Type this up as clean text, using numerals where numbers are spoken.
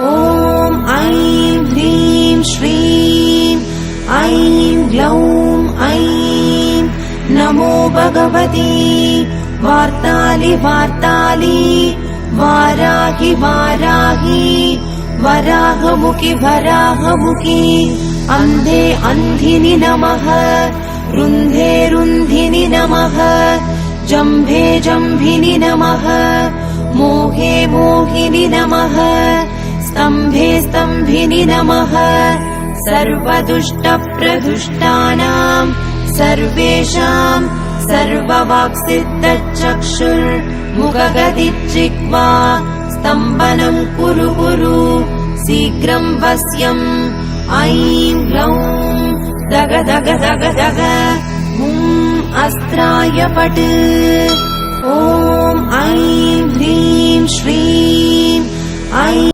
ॐ ऐं ह्रीं श्रीं ऐं ग्लौं ऐं नमो भगवती वार्तालि वार्तालि वाराहि वाराहि वराहमुखि वराहमुखि अन्धे अन्धिनि नमः रुन्धे रुन्धिनि नमः जम्भे जम्भिनि नमः मोहे मोहिनि नमः स्तम्भे स्तम्भिनि नमः सर्वदुष्टप्रदुष्टानां सर्वेषां सर्ववाक्सिद्धचक्षुर्मुखगतिर्जिह्वा स्तम्भनं कुरु कुरु शीघ्रं वश्यम् ऐं ग्लौं दग दग दग दग अस्त्राय पट् ॐ ऐं ह्रीं श्रीं ऐं